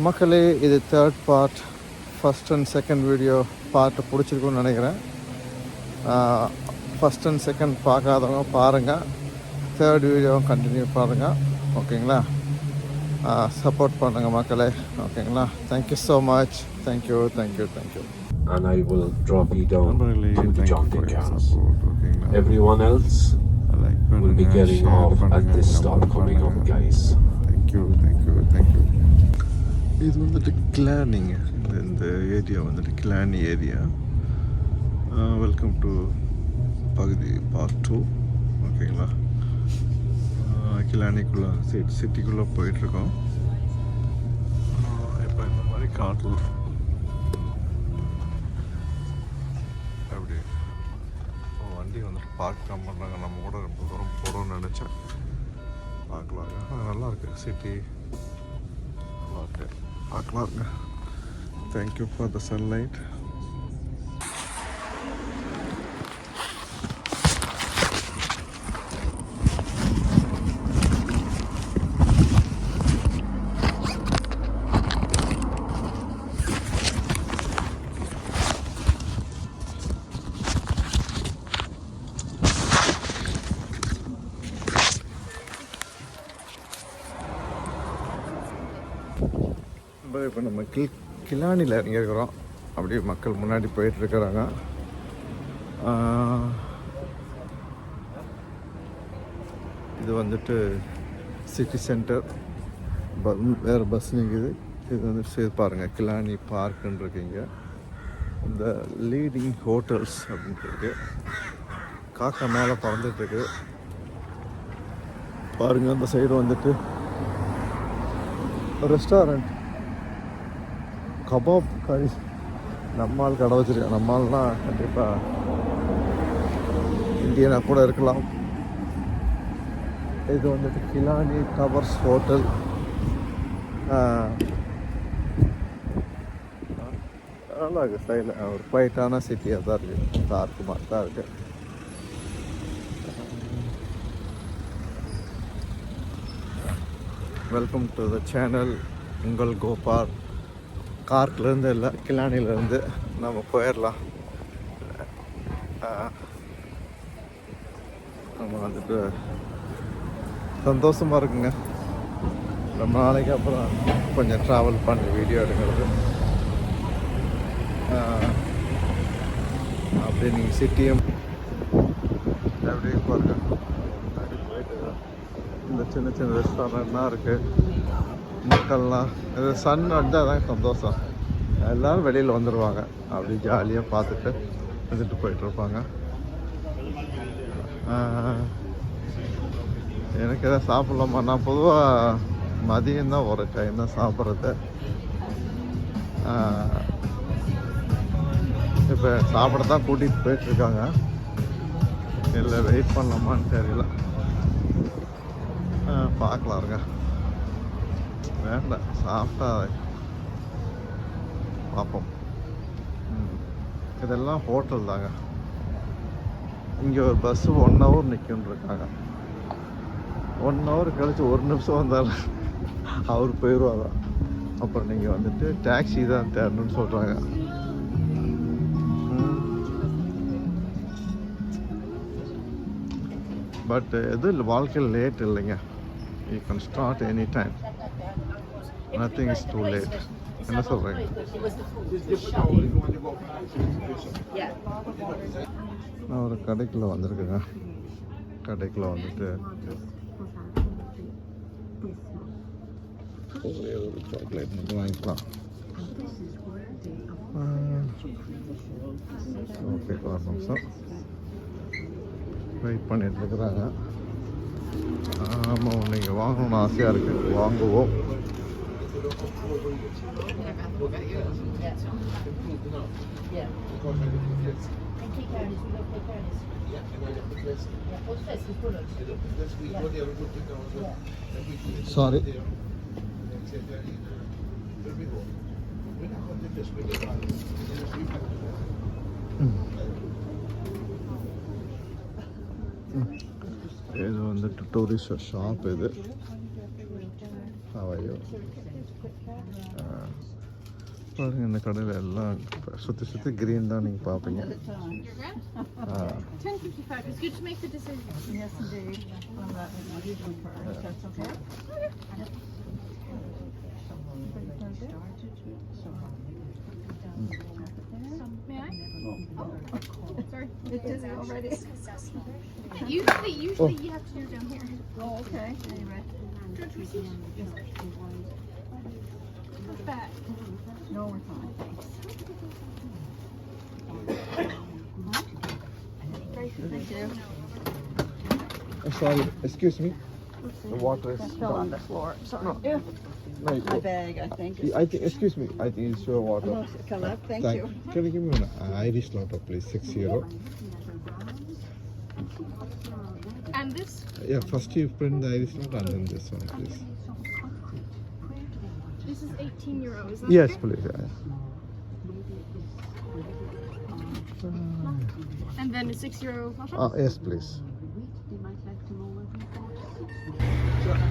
மக்களே, இது third part. First and second video part பிடிச்சிருக்குன்னு நினைக்கிறேன். ஃபஸ்ட் அண்ட் செகண்ட் பார்க்காதவங்க பாருங்கள், தேர்ட் வீடியோ கண்டினியூ பாருங்கள். ஓகேங்களா? சப்போர்ட் பண்ணுங்கள் மக்களே. ஓகேங்களா? Thank you so much. Thank you. And I will drop you down to the jumping cars. Everyone else will be getting off at this stop coming up, guys. Thank you. இது வந்துட்டு கிளானிங்க. இந்த area வந்துட்டு கிளானி area. Welcome to பகுதி part 2. ஓகேங்களா? கிளானிக்குள்ளே சிட்டிக்குள்ளே போயிட்டுருக்கோம். இப்போ இந்த மாதிரி காட்டில் அப்படி வண்டி வந்துட்டு பார்க் தான் பண்ணுறாங்க. நம்ம கூட ரொம்ப தூரம் போகிறோம்னு நினச்சேன். பார்க்கலாங்க. நல்லாயிருக்கு சிட்டி, நல்லாயிருக்கு, பார்க்கலாங்க. Thank you for the sunlight. இப்போ நம்ம கிளானியில் இறங்கியிருக்கிறோம். அப்படியே மக்கள் முன்னாடி போயிட்டுருக்குறாங்க. இது வந்துட்டு சிட்டி சென்டர். வேறு பஸ் நிற்குது. இது வந்து சரி பாருங்கள், கிளானி பார்க்குன்னு இருக்குங்க. இந்த லீடிங் ஹோட்டல்ஸ் அப்படின்ட்டு இருக்கு. காக்கா மேலே பறந்துட்டுருக்கு பாருங்கள். அந்த சைடு வந்துட்டு ரெஸ்டாரண்ட், கபாப் கறி. நம்மால் கடை வச்சுருக்கேன். நம்மால்னால் கண்டிப்பாக இந்தியனாக கூட இருக்கலாம். இது வந்துட்டு கிலானி டவர்ஸ் ஹோட்டல். நல்லா இருக்குது. ஸ்டைல் ஒரு குவைட்டான சிட்டியாக தான் இருக்குது. தான் இருக்குது. Welcome to the channel. உங்கள் கோபால். கார்க்லேருந்து இல்லை, கிளானிலேருந்து நம்ம போயிடலாம். நம்ம வந்துட்டு சந்தோஷமாக இருக்குங்க. ரொம்ப நாளைக்கு அப்புறம் கொஞ்சம் ட்ராவல் பண்ணி வீடியோ எடுக்கிறது. அப்படியே நீங்கள் சிட்டியும் அப்படியே பாருங்க. போயிட்டு இந்த சின்ன சின்ன ரெஸ்டாரண்ட்லாம் இருக்குது. மக்கள்லாம் இது சன் அடித்தால் தான் சந்தோஷம். எல்லோரும் வெளியில் வந்துடுவாங்க. அப்படி ஜாலியாக பார்த்துட்டு வந்துட்டு போயிட்டுருப்பாங்க. எனக்கு எதாவது சாப்பிட்லாமா? நான் பொதுவாக மதியம்தான் ஒரு டைம் தான் சாப்பிட்றது. இப்போ சாப்பிட தான் கூட்டிகிட்டு போயிட்டுருக்காங்க. இல்லை வெயிட் பண்ணலாமான்னு தெரியல. பார்க்கலாம் இருங்க. வேண்டாம், சாப்பிட்டா பார்ப்போம். இதெல்லாம் ஹோட்டல் தாங்க. இங்கே ஒரு பஸ்ஸு 1 hour நிற்குன்னு இருக்காங்க. 1 hour கழிச்சு 1 நிமிஷம் வந்தாலும் அவர் போயிடுவாங்க. அப்புறம் நீங்கள் வந்துட்டு டாக்ஸி தான் தேடணும்னு சொல்கிறாங்க. பட் எதுவும் இல்லை, வாழ்க்கையில் லேட் இல்லைங்க. You can start any time. Nothing is too late. என்ன சொல்கிறீங்க? நான் ஒரு கடைக்குள்ளே வந்திருக்கேங்க. கடைக்குள்ளே வந்துட்டு ஒரே ஒரு சாக்லேட் மட்டும் வாங்கிக்கலாம். ஓகே, ஒரு நிமிஷம் வெயிட் பண்ணிட்டு இருக்கிறாங்க. ஆமாம், நீங்கள் வாங்கணும்னு ஆசையாக இருக்குது. வாங்குவோம். சாரி. இது வந்துட்டு டூரிஸ்ட் ஷாப். இது அவையோ பாருங்க இந்த கடையில் எல்லாம் சுற்றி சுற்றி க்ரீன் தான் நீங்கள் பார்ப்பீங்க. $10.55. It's good to make the decision. Yes, indeed. Well, that would be usually first. That's okay. May I? Sorry. It is already. Usually you have to do it down here. Oh, okay. Anyway. George, receipt. What's that? No, we're fine. Thank you. Sorry, excuse me. The water is That fell on the floor. Sorry. No. Yeah. No, My bag, I think. I think, excuse me, I think it's your water. Oh, come up. Thank you. Can you give me an Irish lotto, please? 6-0. And this? Yeah, first you print the Irish lotto and then this one, please. This is €18. Is that Yes, okay? please. Yeah. And then a €6 wash up? Yes, please.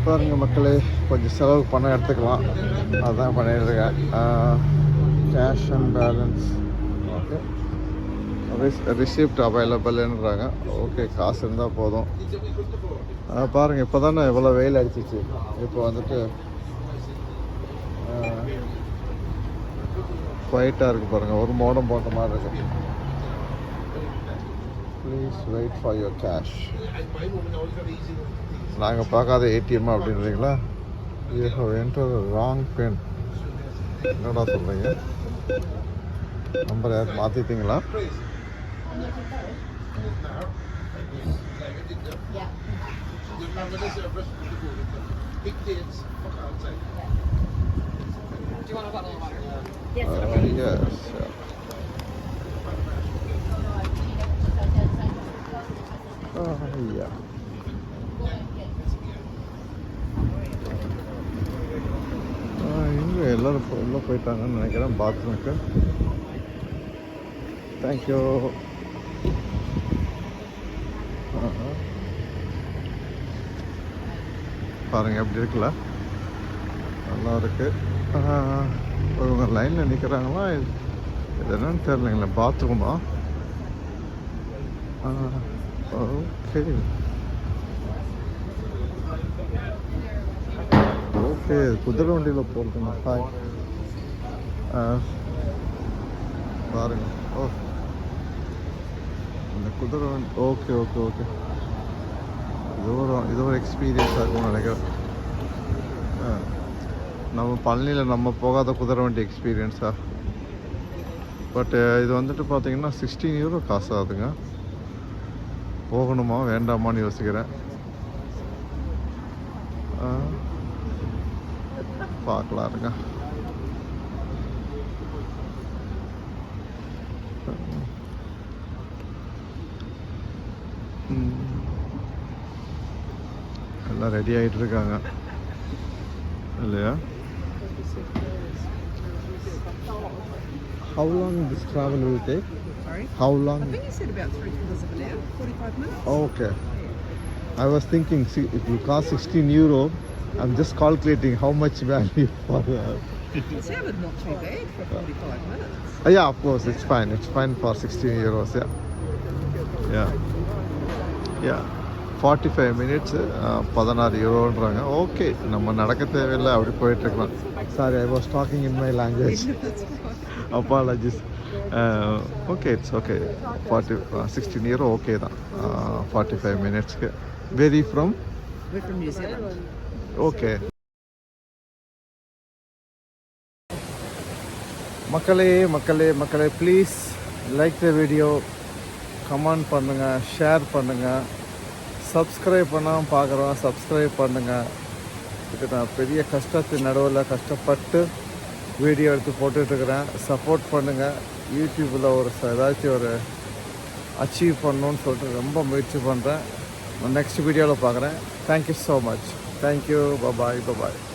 பாருங்க மக்களே, கொஞ்சம் செலவு பணம் எடுத்துக்கலாம், அதான் பண்ணிட்டுருக்கேன். Cash and balance okay, receipt அவைலபிள்ன்றாங்க. Okay, காசு இருந்தால் போதும். பாருங்கள், இப்போ தானே எவ்வளோ வெயில் அடிச்சிச்சு. இப்போ வந்துட்டு ஒயிட்டாக இருக்குது பாருங்கள், ஒரு மோடம் போட்ட மாதிரி இருக்கு. Please wait for your cash. நாங்கள் பார்க்காத ஏடிஎம் அப்படின்றீங்களா? You have enter wrong PIN. என்னடா சொல்கிறீங்க? நம்பர் யார் மாற்றிட்டீங்களா? Yes. Yeah. இங்கே எல்லோரும் உள்ளே போயிட்டாங்கன்னு நினைக்கிறேன் பாத்ரூமுக்கு. தேங்க்யூ. பாருங்கள் எப்படி இருக்குல்ல, நல்லா இருக்குது. இவங்க லைனில் நிற்கிறாங்களா, இது என்னன்னு தெரியலைங்களே. பாத்ரூமா? ஓகே ஓகே, குதிரை வண்டியில் போகிறதுங்க. ஹாய், பாருங்க. ஓ, இந்த குதிரை வண்டி. ஓகே ஓகே ஓகே, இது ஒரு எக்ஸ்பீரியன்ஸாக இருக்கும்னு நினைக்கிறேன். நம்ம பழனியில் நம்ம போகாத குதிரை வண்டி எக்ஸ்பீரியன்ஸாக. பட் இது வந்துட்டு பார்த்தீங்கன்னா €16 காசு ஆகுதுங்க. போகணுமா வேண்டாமான்னு யோசிக்கிறேன். பார்க்கலாம் இருங்க. எல்லாம் ரெடி ஆகிட்டு இருக்காங்க இல்லையா? How long this travel will take? Sorry? How long? I think you said about 3/4 of an hour, 45 minutes. Okay. I was thinking, see, if you cost €16, I'm just calculating how much value for It sounded not too bad for 45 minutes. yeah, of course, it's fine. It's fine for €16. Yeah. 45 minutes, €16. Okay, நம்ம நடக்க தேவையில்லை, அப்படி போயிட்டுருக்கலாம். Sorry, I was talking in my language. Apologies. Okay, it's okay. €16 okay தான். 45 minutesக்கு. Where are you from? We're from New Zealand. Okay. மக்களே please like the video, comment பண்ணுங்கள், share பண்ணுங்கள், subscribe பண்ணாமல் பார்க்குறோம், சப்ஸ்கிரைப் பண்ணுங்கள். இது நான் பெரிய கஷ்டத்தின் நடுவில் கஷ்டப்பட்டு வீடியோ எடுத்து போட்டுட்ருக்கிறேன். சப்போர்ட் பண்ணுங்கள். யூடியூப்பில் ஏதாச்சும் ஒரு அச்சீவ் பண்ணணுன்னு சொல்லிட்டு ரொம்ப முயற்சி பண்ணுறேன். நான் நெக்ஸ்ட் வீடியோவில் பார்க்குறேன். Thank you so much. Thank you. Bye bye.